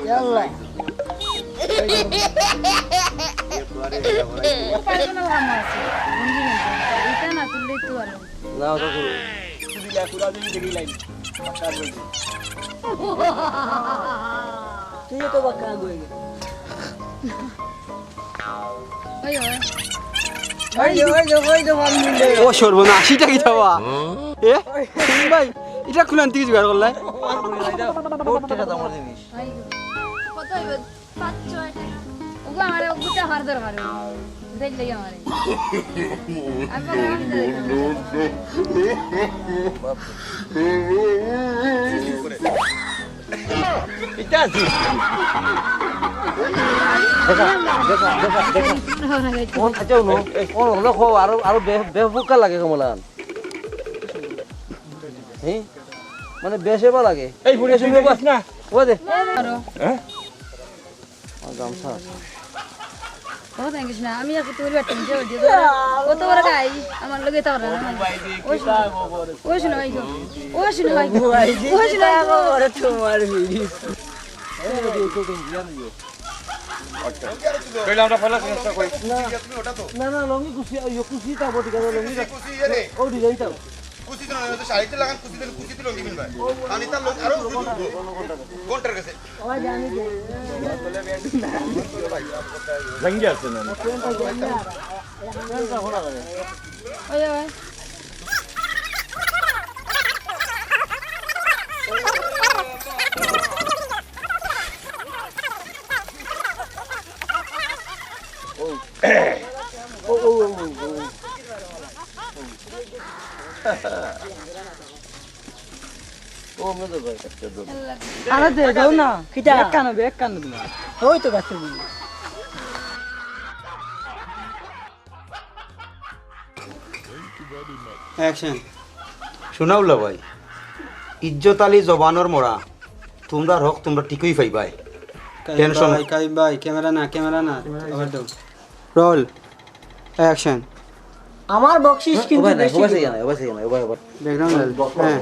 ইয়াল্লা তুই তো বাক্কা গই ও সর্বনাশিটা কি থাবা এ ভাই এটা কোন আনতে জোগাড় করলাই বহুত টাকা দামের জিনিস কত হইবে 5-6 টাকা ওগো আমারে ওগুটা হার দরকার দেখ লই আমারে এটা আছে দেখা কোন খাচাও নো কোন হলো খো আর বেফুকা লাগে কমলান হে মানে বেশেবা লাগে এই ফুড়ে শুনবে বাস না ও দে হ্যাঁ গামছা ও থ্যাঙ্কস না আমি আর তোর ব্যাট নিতে ওই দিয়ে কত বড় গাই আমার লগে তাও না ওই শুনো ভাই ওই শুনো ভাই ওই শুনো ওরে তোমার ভিড়ি কইলে আমরা ফলা চেষ্টা করি না না লঙ্গি কুসি ইয়ো কুসি তা বটি গেল লঙ্গি কুসি রে ও ডিজাইন তা কুসি তো না তো শাড়িতে লাগান কুসি তো লঙ্গি মিলবে আমি তার লোক আরো কোনটার কাছে ওই জানি যে রঙ্গি আছে না ওই ওই ও মনে ভাই একটা দো আরে দে দাও না কিটা এক কান দিনা ওই তো গাছে দিই অ্যাকশন শোনাওলা ভাই ইজ্জত আলী জবানর মরা তোমরা হক তোমরা ঠিকই পাইবাই টেনশন ভাই কাই ভাই ক্যামেরা না ওভার দাও রোল অ্যাকশন আমার বকশিশ কিন্তু বেশি ওবাসে জানা ওবাই ব্যাকগ্রাউন্ড হ্যাঁ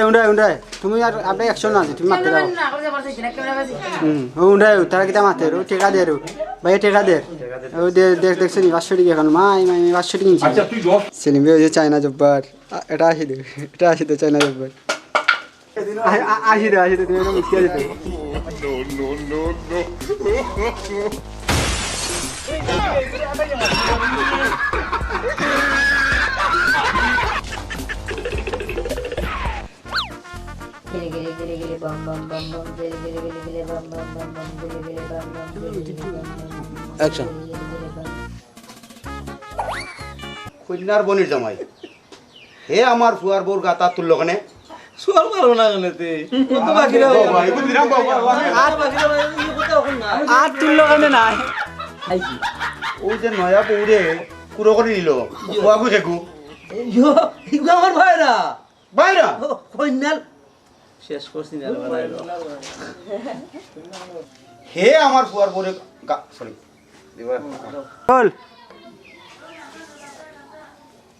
উন্ডাই তুমি আর আবে অ্যাকশন আছে তুমি মারতে দাও না করে পারছিস না ক্যামেরা বাজি উন্ডাই তারা কিটা মারতে রো টেকা দে রো ভাই টেকা দে ও দেখছ নি 500 টাকা এখন মাই 500 টাকা কিনছি আচ্ছা তুই দশ সেলিম ভাই ওই যে চায়না জব্বার এটা আসি দে চায়না জব্বার আসি দে তুমি এটা মিক্স করে দে গিলে গিলে গিলে বম বম বম বম গিলে গিলে গিলে গিলে বম বম বম বম গিলে গিলে বম বম অ্যাকশন কন্যার বনির জামাই হে আমার ফুয়ার বোর গাতা তুলল কেনে সোয়াল মারো না গনেতে কত বাকি রে ভাই বুঝিরাম বাবা আর বাকি রে এই কথা এখন না আর তুললো কেন নাই আইছি ওই যে নয়া বউরে কুড়ো করে নিল ফুয়াগু দেখু ইয়ো ইগো আমার ভাইরা বাইরা কইনাল শেষ করছি না বানাইলো হে আমার ফুয়ার বোরে সরি রোল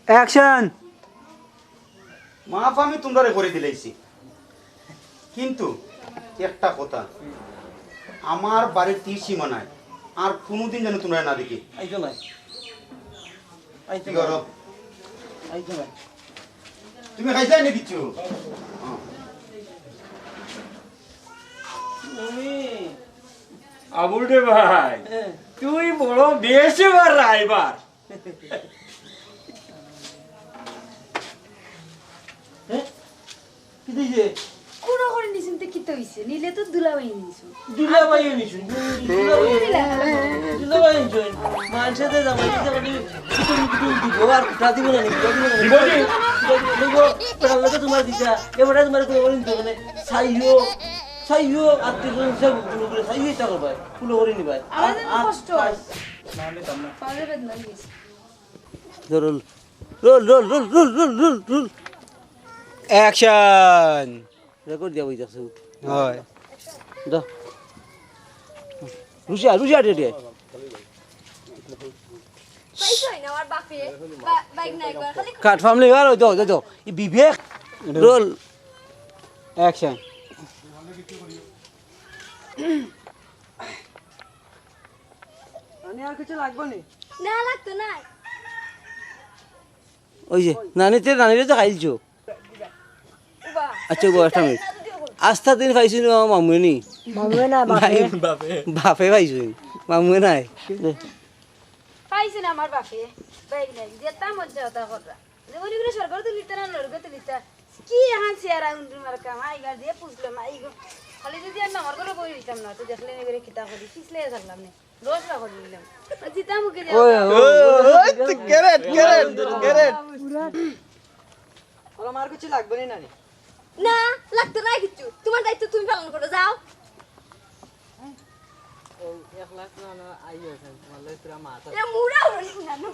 অ্যাকশন মাফ আমি তোমরা করে দিলাইছি কিন্তু একটা কথা আমার বাড়ির তীর সীমানায় আর কোনোদিন যেন তোমরা না দেখি আইতো নাই আইতো কি করো আইতো নাই তুমি খাইছাই না কিছু আবুল রে ভাই তুই বড় বেশি বার রাইবার কি দিছে কুড়ো করে নিছেন তে কিতে হইছে নিলে তো দুলাবাই নিছো দুলা ভাই নিছু দুলা ভাই নিছু মানসেতে জামাই দিতে মানে কিছু দিব আর কুটা দিব না দিব না দিব কি দিব পড়ালে তো তোমার দিছা এবারে তোমার কই বলিন তো মানে সাইও আত্মীয় সব গুলো করে সাইও এটা করবাই ফুলো করে নিবাই আমাদের কষ্ট পালে বেদনা গেছে roll roll roll roll roll roll roll roll action record দিয়া বইতাছে হয় দা রুশিয়া রেডি পয়সা না আমার বাপে বাইক নাই কর খালি কাট ফ্যামিলি আর দাও দাও এই বিবেক রোল অ্যাকশন আর কিছু লাগবে নি না লাগতো না ওই যে নানিরে তো খাইছো আচ্ছা গো একটা মিনিট আস্থা দিন পাইছি না মামুনি মামু না বাপে পাইছো মামু নাই পাইছে না আমার বাপে বাইক নাই যেতা মজা হতা কররা যে ওই করে সরকার তো লিতা না লড়কে তো লিতা কি এখন চেয়ারা উন্ডি মার কাম আইগার দিয়ে পুছলাম আইগো খালি যদি আর আমার করে বই দিতাম না তো দেখলে নে করে কিতা করি পিছলে থাকলাম না রোজ না করে নিলাম জিতা মুখে দিয়ে আমার কিছু লাগবে নি নানি না লাগতো না কিছু তোমার দায়িত্ব তুমি পালন করো যাও 1 লাখ না আইও তোমার পুরা মাথা এ মুড়া হল না নো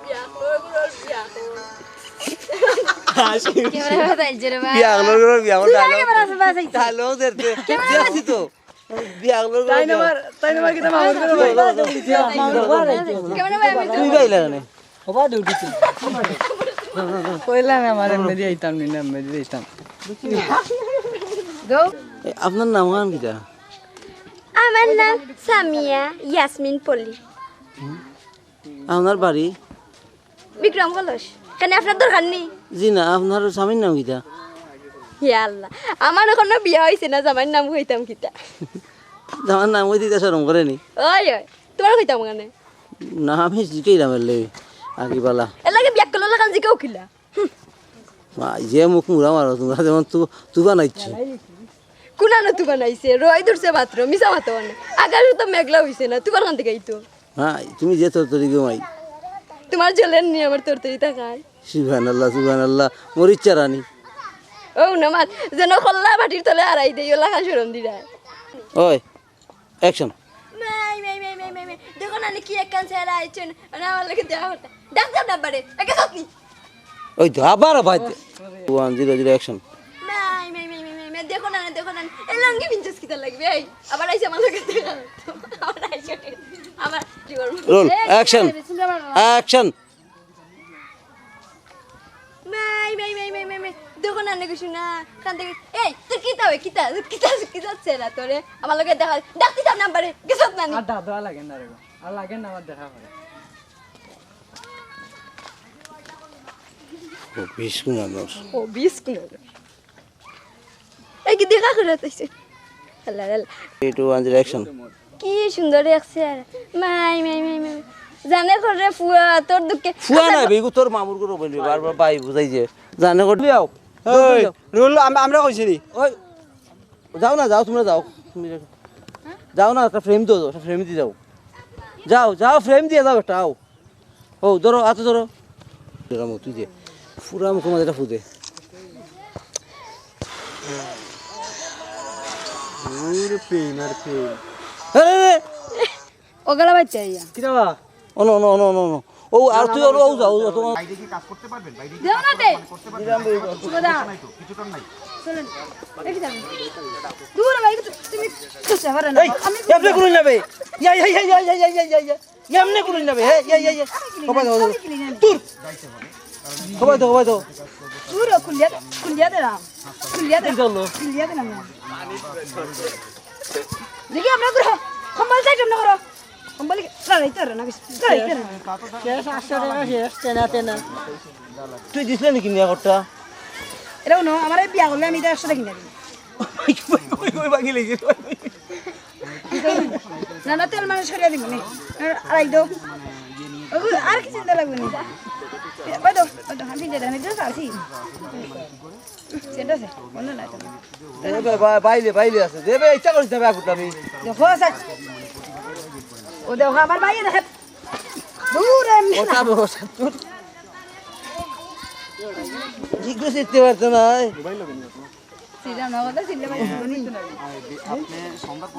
বিয়া করে বিয়া ক্যামেরা বাজাই জরে ভাই বিয়া ক্যামেরা বাজাই ডায়লগ দেখতে দেখছি তো বিয়া তাই না কি তোমার মামু করে ভাই ক্যামেরা ভাই আমি তুই গাইলা না হবা ডিউটি কইলা না আমার এমনি দিতাম নি না এমনি দিতাম গো আপনার নাম গান কিটা আমার নাম সামিয়া ইয়াসমিন পল্লী আপনার বাড়ি বিক্রম কলস কেন আপনার দরকার নেই জি না আপনার স্বামীর নাম কিটা ইয়া আল্লাহ আমার এখনো বিয়া হইছে না জামাইর নাম কইতাম কিতা আমার নাম ওই দিতে শরম করেনি ওই ওই তোমার কইতাম কেন না আমি জিকেই নামের লেগে আগিবালা এর লাগে বিয়া করলো লাগান জিকেও খিলা যে মুখ মুড়া মারো তোমরা যেমন তু বানাইছি কুনানো তু বানাইছে রই ধরছে মাত্র মিছা মাতো মানে আগার তো মেঘলা হইছে না তুই কান থেকে আইতো হ্যাঁ তুমি যে তোর তরি গমাই তোমার জলের নিয়ে আমার তরতরি তাকায় সুবহান আল্লাহ মরিচ্চা রানী ও না মাত যেন খল্লা বাটির তলে আড়াই দেই ওলা খান শরম দিরায় ওই অ্যাকশন মাই মাই মাই মাই মাই দেখো না কি এক কান ছেড়া আইছেন না আমার লাগে দেয়া হতা ডাক্তার ডাব্বারে একে সত্যি ওই তো আবার ভাই 100 অ্যাকশন মাই মাই মাই মাই মাই দেখো না এই লঙ্গি পিনছস কিতা লাগবে এই আবার আইছে আমার লাগে দেখা আবার আইছে আবার কি করব রোল অ্যাকশন অ্যাকশন মাই মাই মাই মাই মাই মাই দেখো না কিছু না কান থেকে এই তুই কিতা ছেড়া তোরে আমার লাগে দেখা ডাক্তি যাব নাম্বারে গেছত না নি আর দাদা লাগে না রে আর লাগে না আমার দেখা করে ও 20 গুণ মানুষ ও 20 কোন এই কি দেখা করে তাইছে আল্লাহ আল্লাহ 100 অ্যাকশন কি সুন্দর দেখছে আর মাই মাই মাই মাই জানে করে ফুয়া তোর দুঃখে ফুয়া না বেগু তোর মামুর করে বলবি বারবার বাই বুঝাই যে জানে করে লিয়াও ওই রুল আমরা কইছি নি ওই যাও না যাও তোমরা যাও তুমি যাও না একটা ফ্রেম তো একটা ফ্রেম দিয়ে যাও ফ্রেম দিয়ে যাও একটা আও ও ধরো আতো ধরো রামু তুই দে পুরা মুখ মাঝে এটা ফুদে আরে ওগলা বাচ্চা ইয়া কি দাবা ও নো ও আর তুই ও যাও তোমার বাইরে কি কাজ করতে পারবেন বাইরে দেও না তে সুগদা নাই তো কিছুটা নাই চলেন দেখি যাবেন দূর ভাই তুমি কিছু হবে না এই এমনে করুন না বে ইয়া এমনে করুন না বে ইয়া কবাই দাও দূর কবাই দাও দূর খুলিয়া দে না খুলিয়া দে না দেখি আমরা করো কম্বল চাই তোমরা করো কম্বল রাইতে না রাইতে না শেষ 800 টাকা শেষ তেনা তুই দিছলে নাকি নিয়া করতা এরাও না আমার বিয়া করলে আমি 100 টাকা কিনে দিই কই বাকি লেগে না তেল মানে সরিয়ে দিব নি আড়াই দাও আর কি চিন্তা লাগবে না ওই দাও আমি দিয়ে আমি দিয়ে আসি সেটা সে বন্ধ না তো বাইলে আছে দেবে ইচ্ছা করিস না ব্যাগ আমি দেখো স্যার ও দেখো আমার ভাই দেখে দূর এমনি ওটা বসা তোর জিজ্ঞেস করতে পারতো না সিলা না কথা সিলা ভাই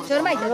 চোর মাইটা